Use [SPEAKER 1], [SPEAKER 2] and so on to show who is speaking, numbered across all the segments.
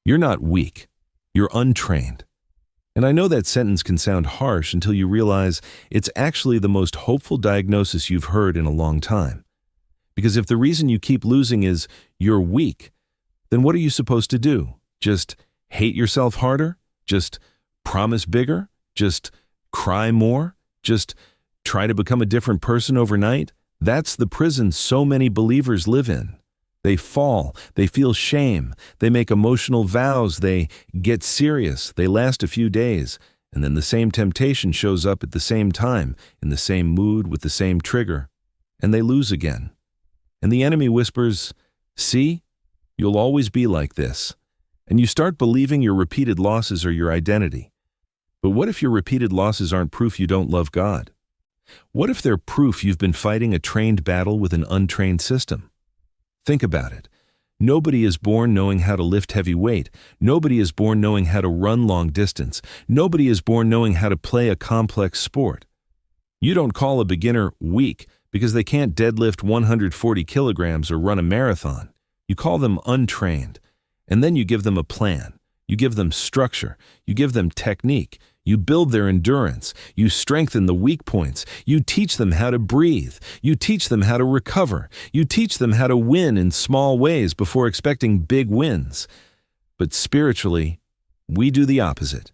[SPEAKER 1] You're not weak. You're untrained. And I know that sentence can sound harsh until you realize it's actually the most hopeful diagnosis you've heard in a long time. Because if the reason you keep losing is you're weak, then what are you supposed to do? Just hate yourself harder? Just promise bigger? Just cry more? Just try to become a different person overnight? That's the prison so many believers live in. They fall, they feel shame, they make emotional vows, they get serious, they last a few days, and then the same temptation shows up at the same time, in the same mood with the same trigger, and they lose again. And the enemy whispers, "See, you'll always be like this." And you start believing your repeated losses are your identity. But what if your repeated losses aren't proof you don't love God? What if they're proof you've been fighting a trained battle with an untrained system? Think about it. Nobody is born knowing how to lift heavy weight. Nobody is born knowing how to run long distance. Nobody is born knowing how to play a complex sport. You don't call a beginner weak because they can't deadlift 140 kilograms or run a marathon. You call them untrained. And then you give them a plan. You give them structure. You give them technique. You build their endurance. You strengthen the weak points. You teach them how to breathe. You teach them how to recover. You teach them how to win in small ways before expecting big wins. But spiritually, we do the opposite.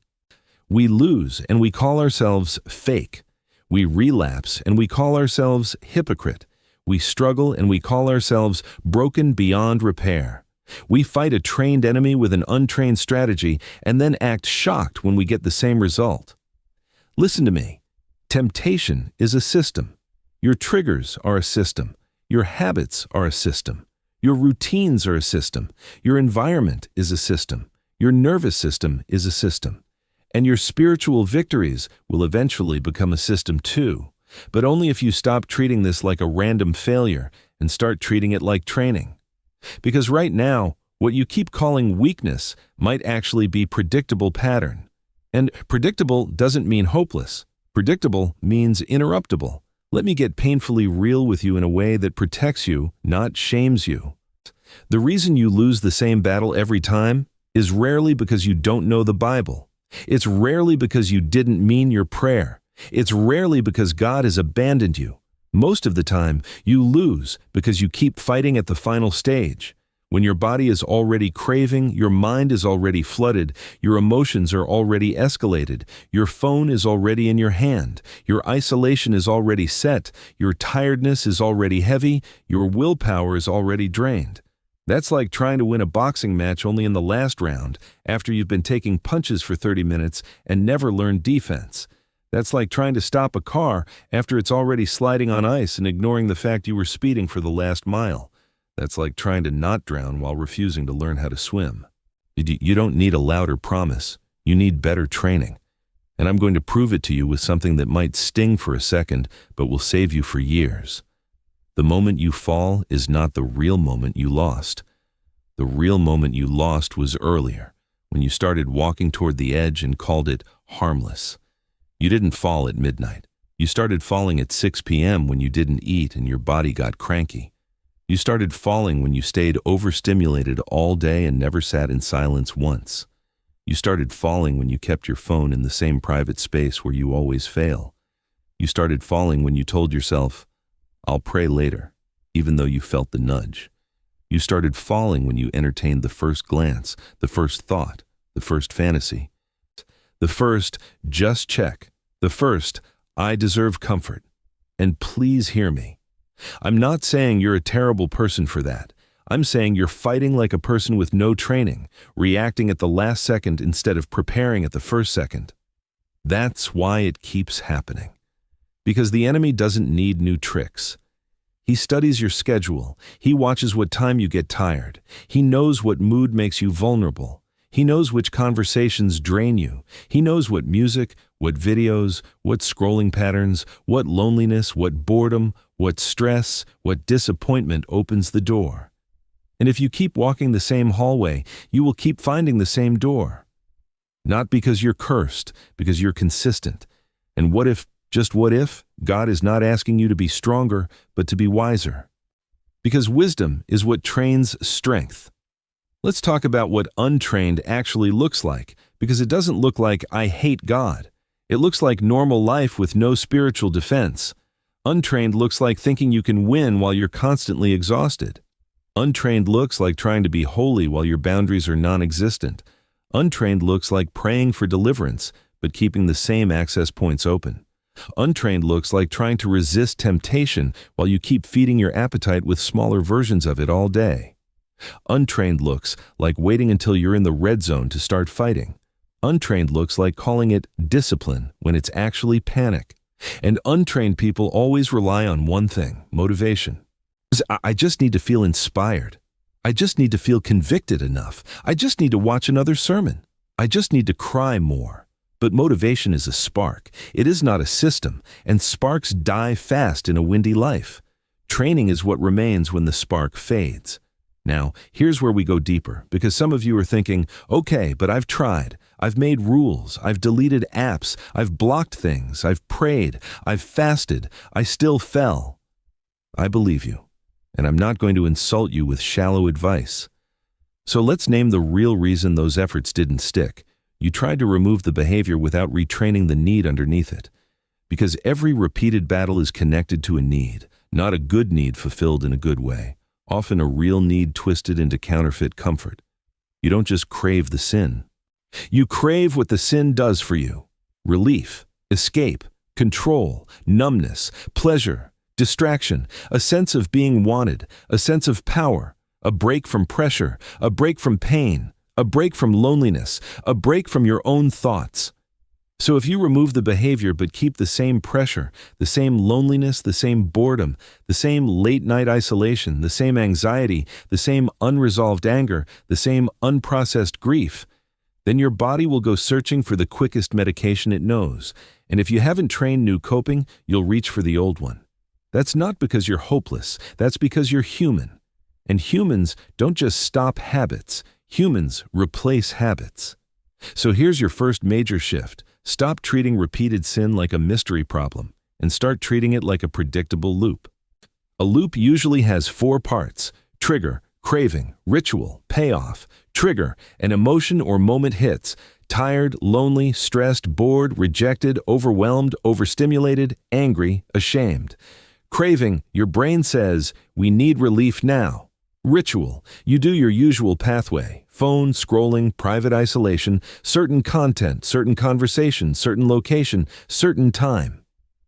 [SPEAKER 1] We lose and we call ourselves fake. We relapse and we call ourselves hypocrite. We struggle and we call ourselves broken beyond repair. We fight a trained enemy with an untrained strategy and then act shocked when we get the same result. Listen to me. Temptation is a system. Your triggers are a system. Your habits are a system. Your routines are a system. Your environment is a system. Your nervous system is a system. And your spiritual victories will eventually become a system too, but only if you stop treating this like a random failure and start treating it like training. Because right now, what you keep calling weakness might actually be predictable pattern. And predictable doesn't mean hopeless. Predictable means interruptible. Let me get painfully real with you in a way that protects you, not shames you. The reason you lose the same battle every time is rarely because you don't know the Bible. It's rarely because you didn't mean your prayer. It's rarely because God has abandoned you. Most of the time, you lose because you keep fighting at the final stage. When your body is already craving, your mind is already flooded, your emotions are already escalated, your phone is already in your hand, your isolation is already set, your tiredness is already heavy, your willpower is already drained. That's like trying to win a boxing match only in the last round, after you've been taking punches for 30 minutes and never learned defense. That's like trying to stop a car after it's already sliding on ice and ignoring the fact you were speeding for the last mile. That's like trying to not drown while refusing to learn how to swim. You don't need a louder promise. You need better training. And I'm going to prove it to you with something that might sting for a second, but will save you for years. The moment you fall is not the real moment you lost. The real moment you lost was earlier, when you started walking toward the edge and called it harmless. You didn't fall at midnight. You started falling at 6 p.m. when you didn't eat and your body got cranky. You started falling when you stayed overstimulated all day and never sat in silence once. You started falling when you kept your phone in the same private space where you always fail. You started falling when you told yourself, "I'll pray later," even though you felt the nudge. You started falling when you entertained the first glance, the first thought, the first fantasy. The first, just check. The first, I deserve comfort. And please hear me. I'm not saying you're a terrible person for that. I'm saying you're fighting like a person with no training, reacting at the last second instead of preparing at the first second. That's why it keeps happening. Because the enemy doesn't need new tricks. He studies your schedule. He watches what time you get tired. He knows what mood makes you vulnerable. He knows which conversations drain you. He knows what music, what videos, what scrolling patterns, what loneliness, what boredom, what stress, what disappointment opens the door. And if you keep walking the same hallway, you will keep finding the same door. Not because you're cursed, because you're consistent. And what if, just what if, God is not asking you to be stronger, but to be wiser? Because wisdom is what trains strength. Let's talk about what untrained actually looks like, because it doesn't look like "I hate God." It looks like normal life with no spiritual defense. Untrained looks like thinking you can win while you're constantly exhausted. Untrained looks like trying to be holy while your boundaries are non-existent. Untrained looks like praying for deliverance, but keeping the same access points open. Untrained looks like trying to resist temptation while you keep feeding your appetite with smaller versions of it all day. Untrained looks like waiting until you're in the red zone to start fighting. Untrained looks like calling it discipline when it's actually panic. And untrained people always rely on one thing: motivation. I just need to feel inspired. I just need to feel convicted enough. I just need to watch another sermon. I just need to cry more. But motivation is a spark. It is not a system, and sparks die fast in a windy life. Training is what remains when the spark fades. Now, here's where we go deeper, because some of you are thinking, okay, but I've tried. I've made rules. I've deleted apps. I've blocked things. I've prayed. I've fasted. I still fell. I believe you, and I'm not going to insult you with shallow advice. So let's name the real reason those efforts didn't stick. You tried to remove the behavior without retraining the need underneath it. Because every repeated battle is connected to a need, not a good need fulfilled in a good way. Often a real need twisted into counterfeit comfort. You don't just crave the sin. You crave what the sin does for you: relief, escape, control, numbness, pleasure, distraction, a sense of being wanted, a sense of power, a break from pressure, a break from pain, a break from loneliness, a break from your own thoughts. So if you remove the behavior but keep the same pressure, the same loneliness, the same boredom, the same late-night isolation, the same anxiety, the same unresolved anger, the same unprocessed grief, then your body will go searching for the quickest medication it knows. And if you haven't trained new coping, you'll reach for the old one. That's not because you're hopeless. That's because you're human. And humans don't just stop habits. Humans replace habits. So here's your first major shift. Stop treating repeated sin like a mystery problem and start treating it like a predictable loop. A loop usually has 4 parts: trigger, craving, ritual, payoff. Trigger: an emotion or moment hits. Tired, lonely, stressed, bored, rejected, overwhelmed, overstimulated, angry, ashamed. Craving: your brain says, "We need relief now." Ritual: you do your usual pathway: phone, scrolling, private isolation, certain content, certain conversation, certain location, certain time.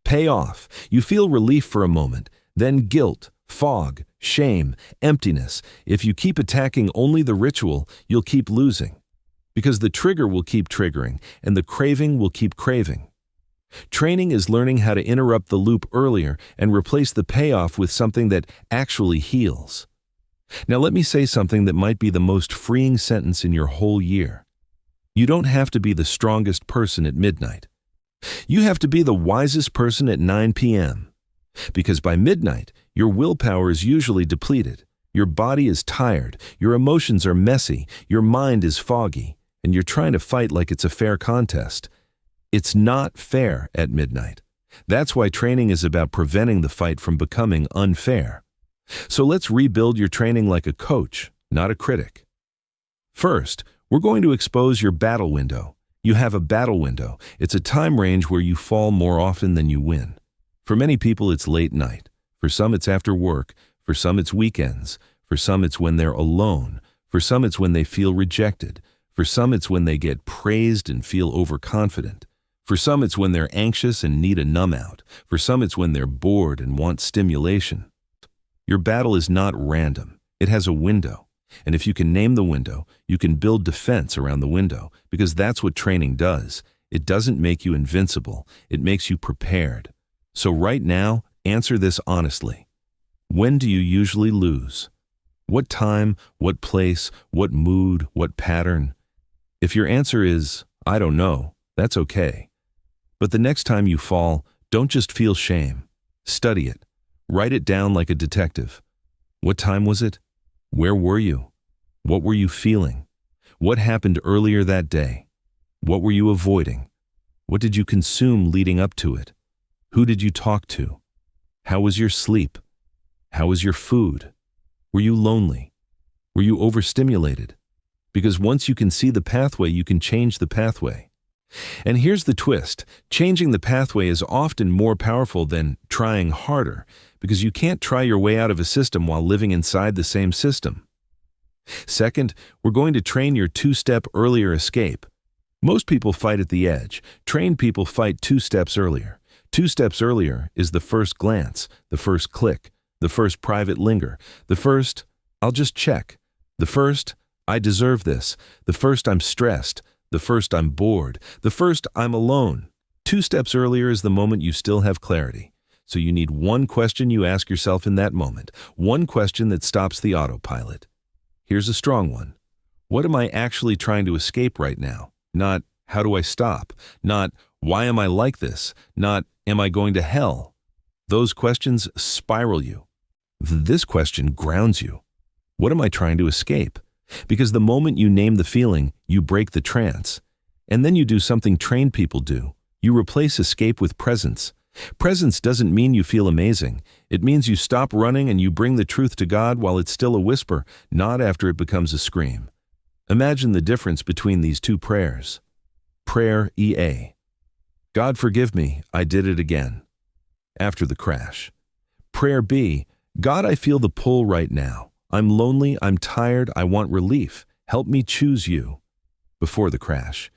[SPEAKER 1] Payoff: you feel relief for a moment, then guilt, fog, shame, emptiness. If you keep attacking only the ritual, you'll keep losing. Because the trigger will keep triggering, and the craving will keep craving. Training is learning how to interrupt the loop earlier and replace the payoff with something that actually heals. Now let me say something that might be the most freeing sentence in your whole year. You don't have to be the strongest person at midnight. You have to be the wisest person at 9 p.m. Because by midnight, your willpower is usually depleted. Your body is tired, your emotions are messy, your mind is foggy, and you're trying to fight like it's a fair contest. It's not fair at midnight. That's why training is about preventing the fight from becoming unfair. So let's rebuild your training like a coach, not a critic. First, we're going to expose your battle window. You have a battle window. It's a time range where you fall more often than you win. For many people, it's late night. For some, it's after work. For some, it's weekends. For some, it's when they're alone. For some, it's when they feel rejected. For some, it's when they get praised and feel overconfident. For some, it's when they're anxious and need a numb out. For some, it's when they're bored and want stimulation. Your battle is not random. It has a window. And if you can name the window, you can build defense around the window, because that's what training does. It doesn't make you invincible. It makes you prepared. So right now, answer this honestly. When do you usually lose? What time, what place, what mood, what pattern? If your answer is, "I don't know," that's okay. But the next time you fall, don't just feel shame. Study it. Write it down like a detective. What time was it? Where were you? What were you feeling? What happened earlier that day? What were you avoiding? What did you consume leading up to it? Who did you talk to? How was your sleep? How was your food? Were you lonely? Were you overstimulated? Because once you can see the pathway, you can change the pathway. And here's the twist. Changing the pathway is often more powerful than trying harder, because you can't try your way out of a system while living inside the same system. Second, we're going to train your two-step earlier escape. Most people fight at the edge. Trained people fight 2 steps earlier. 2 steps earlier is the first glance, the first click, the first private linger, the first, I'll just check, the first, I deserve this, the first, I'm stressed, the first, I'm bored, the first, I'm alone. 2 steps earlier is the moment you still have clarity. So you need one question you ask yourself in that moment, one question that stops the autopilot. Here's a strong one. What am I actually trying to escape right now? Not, how do I stop? Not, why am I like this? Not, am I going to hell? Those questions spiral you. This question grounds you. What am I trying to escape? Because the moment you name the feeling, you break the trance. And then you do something trained people do. You replace escape with presence. Presence doesn't mean you feel amazing. It means you stop running and you bring the truth to God while it's still a whisper, not after it becomes a scream. Imagine the difference between these 2 prayers. Prayer EA. God forgive me, I did it again. After the crash. Prayer B. God, I feel the pull right now. I'm lonely, I'm tired, I want relief. Help me choose you. Before the crash.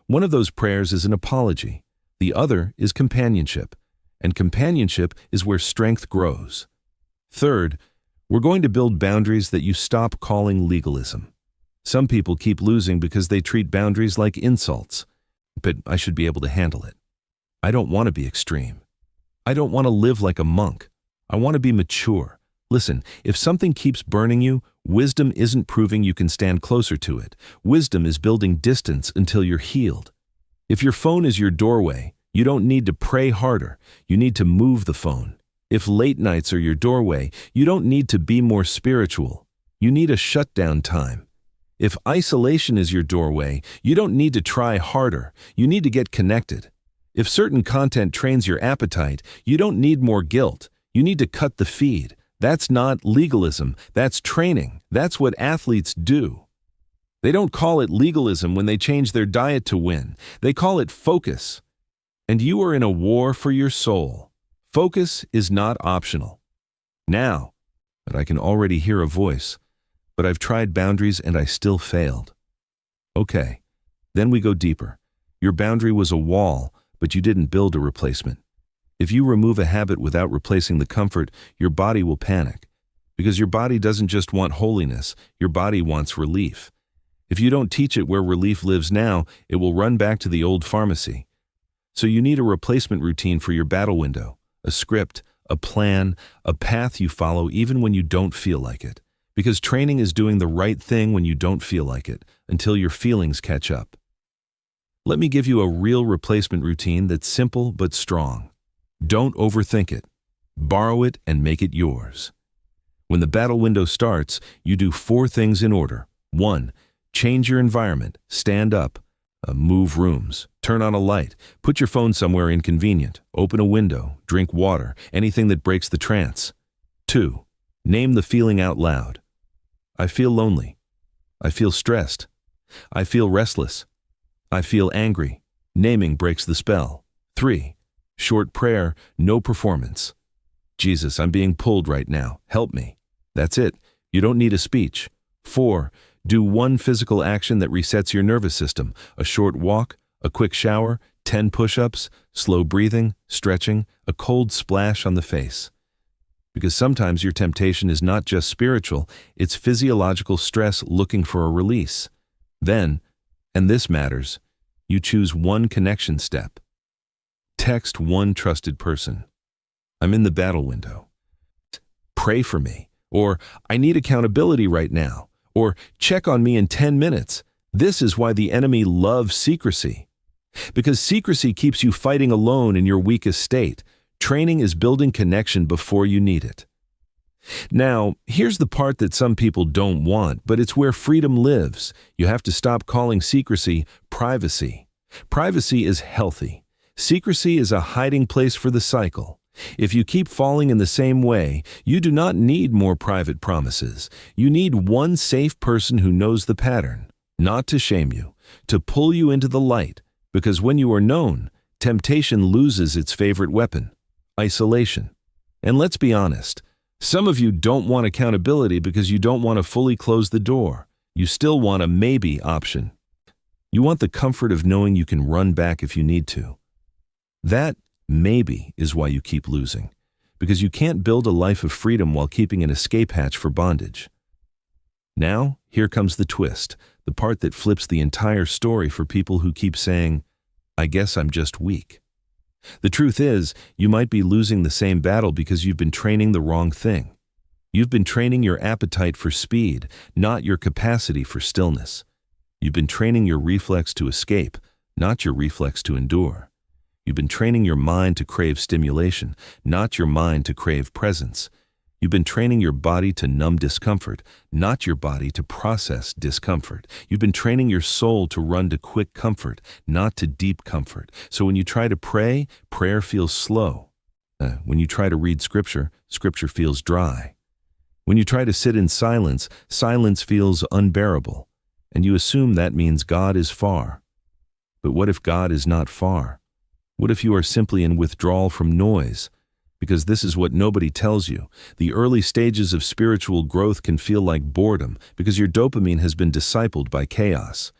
[SPEAKER 1] One of those prayers is an apology. The other is companionship. And companionship is where strength grows. Third, we're going to build boundaries that you stop calling legalism. Some people keep losing because they treat boundaries like insults. But I should be able to handle it. I don't want to be extreme. I don't want to live like a monk. I want to be mature. Listen, if something keeps burning you, wisdom isn't proving you can stand closer to it. Wisdom is building distance until you're healed. If your phone is your doorway, you don't need to pray harder. You need to move the phone. If late nights are your doorway, you don't need to be more spiritual. You need a shutdown time. If isolation is your doorway, you don't need to try harder. You need to get connected. If certain content trains your appetite, you don't need more guilt. You need to cut the feed. That's not legalism. That's training. That's what athletes do. They don't call it legalism when they change their diet to win. They call it focus. And you are in a war for your soul. Focus is not optional. Now, but I can already hear a voice. But I've tried boundaries and I still failed. Okay, then we go deeper. Your boundary was a wall, but you didn't build a replacement. If you remove a habit without replacing the comfort, your body will panic. Because your body doesn't just want holiness, your body wants relief. If you don't teach it where relief lives now, it will run back to the old pharmacy. So you need a replacement routine for your battle window, a script, a plan, a path you follow even when you don't feel like it. Because training is doing the right thing when you don't feel like it, until your feelings catch up. Let me give you a real replacement routine that's simple but strong. Don't overthink it. Borrow it and make it yours. When the battle window starts, you do 4 things in order. 1. Change your environment. Stand up. Move rooms. Turn on a light. Put your phone somewhere inconvenient. Open a window. Drink water. Anything that breaks the trance. 2. Name the feeling out loud. I feel lonely. I feel stressed. I feel restless. I feel angry. Naming breaks the spell. 3. Short prayer, no performance. Jesus, I'm being pulled right now. Help me. That's it. You don't need a speech. 4. Do 1 physical action that resets your nervous system. A short walk, a quick shower, 10 push-ups, slow breathing, stretching, a cold splash on the face. Because sometimes your temptation is not just spiritual, it's physiological stress looking for a release. Then, and this matters, you choose 1 connection step. Text 1 trusted person. I'm in the battle window. Pray for me. Or, I need accountability right now. Or, check on me in 10 minutes. This is why the enemy loves secrecy. Because secrecy keeps you fighting alone in your weakest state. Training is building connection before you need it. Now, here's the part that some people don't want, but it's where freedom lives. You have to stop calling secrecy privacy. Privacy is healthy. Secrecy is a hiding place for the cycle. If you keep falling in the same way, you do not need more private promises. You need 1 safe person who knows the pattern. not to shame you, to pull you into the light, because when you are known, temptation loses its favorite weapon, isolation. And let's be honest, some of you don't want accountability because you don't want to fully close the door. You still want a maybe option. You want the comfort of knowing you can run back if you need to. That maybe is why you keep losing, because you can't build a life of freedom while keeping an escape hatch for bondage. Now, here comes the twist, the part that flips the entire story for people who keep saying, I guess I'm just weak. The truth is, you might be losing the same battle because you've been training the wrong thing. You've been training your appetite for speed, not your capacity for stillness. You've been training your reflex to escape, not your reflex to endure. You've been training your mind to crave stimulation, not your mind to crave presence. You've been training your body to numb discomfort, not your body to process discomfort. You've been training your soul to run to quick comfort, not to deep comfort. So when you try to pray, prayer feels slow. When you try to read Scripture, Scripture feels dry. When you try to sit in silence, silence feels unbearable. And you assume that means God is far. But what if God is not far? What if you are simply in withdrawal from noise? Because this is what nobody tells you. The early stages of spiritual growth can feel like boredom because your dopamine has been discipled by chaos.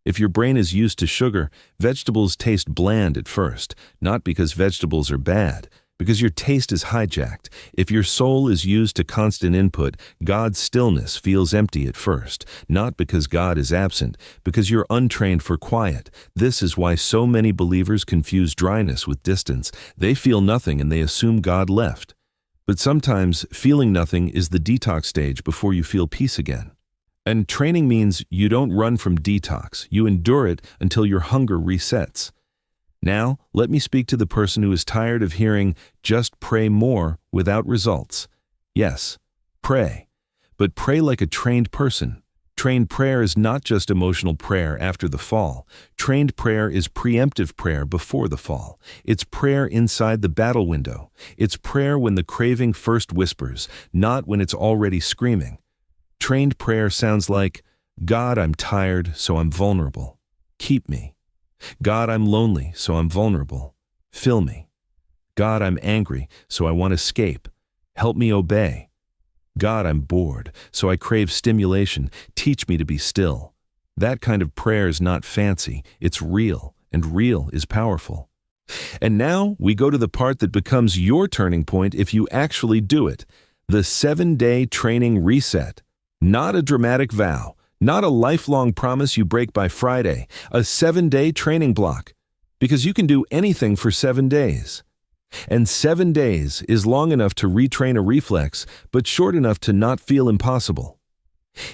[SPEAKER 1] If your brain is used to sugar, vegetables taste bland at first, not because vegetables are bad, because your taste is hijacked. If your soul is used to constant input, God's stillness feels empty at first, not because God is absent, because you're untrained for quiet. This is why so many believers confuse dryness with distance. They feel nothing and they assume God left. But sometimes feeling nothing is the detox stage before you feel peace again. And training means you don't run from detox. You endure it until your hunger resets. Now, let me speak to the person who is tired of hearing, just pray more without results. Yes, pray, but pray like a trained person. Trained prayer is not just emotional prayer after the fall. Trained prayer is preemptive prayer before the fall. It's prayer inside the battle window. It's prayer when the craving first whispers, not when it's already screaming. Trained prayer sounds like, God, I'm tired, so I'm vulnerable. Keep me. God, I'm lonely, so I'm vulnerable. Fill me. God, I'm angry, so I want to escape. Help me obey. God, I'm bored, so I crave stimulation. Teach me to be still. That kind of prayer is not fancy. It's real, and real is powerful. And now we go to the part that becomes your turning point if you actually do it. The 7-day training reset. Not a dramatic vow. Not a lifelong promise you break by Friday, a 7-day training block, because you can do anything for 7 days. And 7 days is long enough to retrain a reflex, but short enough to not feel impossible.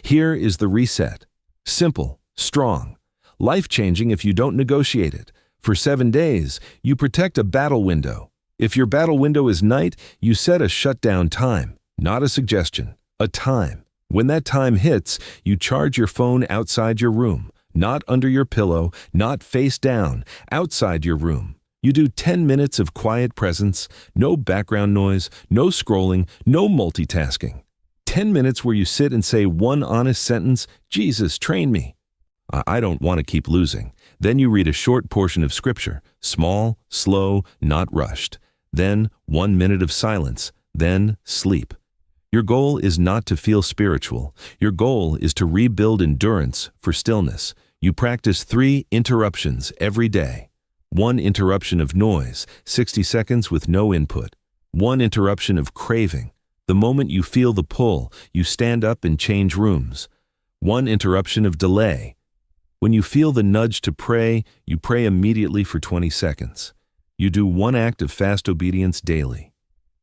[SPEAKER 1] Here is the reset. Simple, strong, life-changing if you don't negotiate it. For 7 days, you protect a battle window. If your battle window is night, you set a shutdown time, not a suggestion, a time. When that time hits, you charge your phone outside your room, not under your pillow, not face down, outside your room. You do 10 minutes of quiet presence, no background noise, no scrolling, no multitasking. 10 minutes where you sit and say one honest sentence, Jesus, train me. I don't want to keep losing. Then you read a short portion of Scripture, small, slow, not rushed. Then 1 minute of silence, then sleep. Your goal is not to feel spiritual. Your goal is to rebuild endurance for stillness. You practice 3 interruptions every day. 1 interruption of noise, 60 seconds with no input. 1 interruption of craving. The moment you feel the pull, you stand up and change rooms. 1 interruption of delay. When you feel the nudge to pray, you pray immediately for 20 seconds. You do 1 act of fast obedience daily.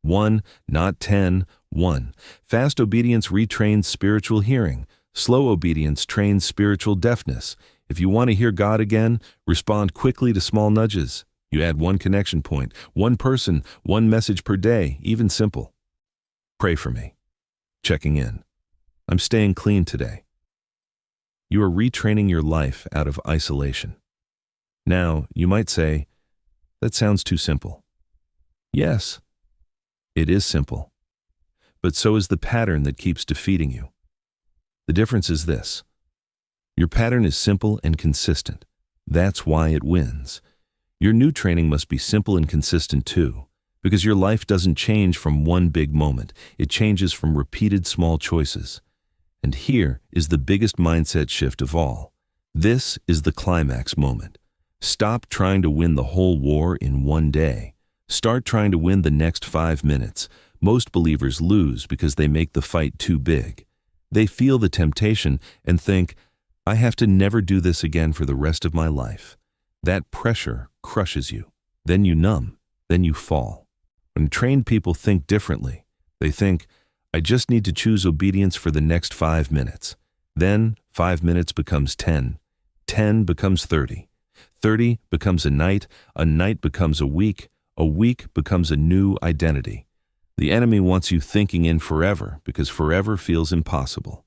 [SPEAKER 1] 1, not 10, 1. Fast obedience retrains spiritual hearing. Slow obedience trains spiritual deafness. If you want to hear God again, respond quickly to small nudges. You add 1 connection point, 1 person, 1 message per day, even simple. Pray for me. Checking in. I'm staying clean today. You are retraining your life out of isolation. Now, you might say, that sounds too simple. Yes, it is simple. But so is the pattern that keeps defeating you. The difference is this. Your pattern is simple and consistent. That's why it wins. Your new training must be simple and consistent too, because your life doesn't change from one big moment. It changes from repeated small choices. And here is the biggest mindset shift of all. This is the climax moment. Stop trying to win the whole war in one day. Start trying to win the next 5 minutes. Most believers lose because they make the fight too big. They feel the temptation and think, I have to never do this again for the rest of my life. That pressure crushes you. Then you numb. Then you fall. When trained people think differently, they think, I just need to choose obedience for the next 5 minutes. Then 5 minutes becomes 10. 10 becomes 30. 30 becomes a night becomes a week becomes a new identity. The enemy wants you thinking in forever because forever feels impossible.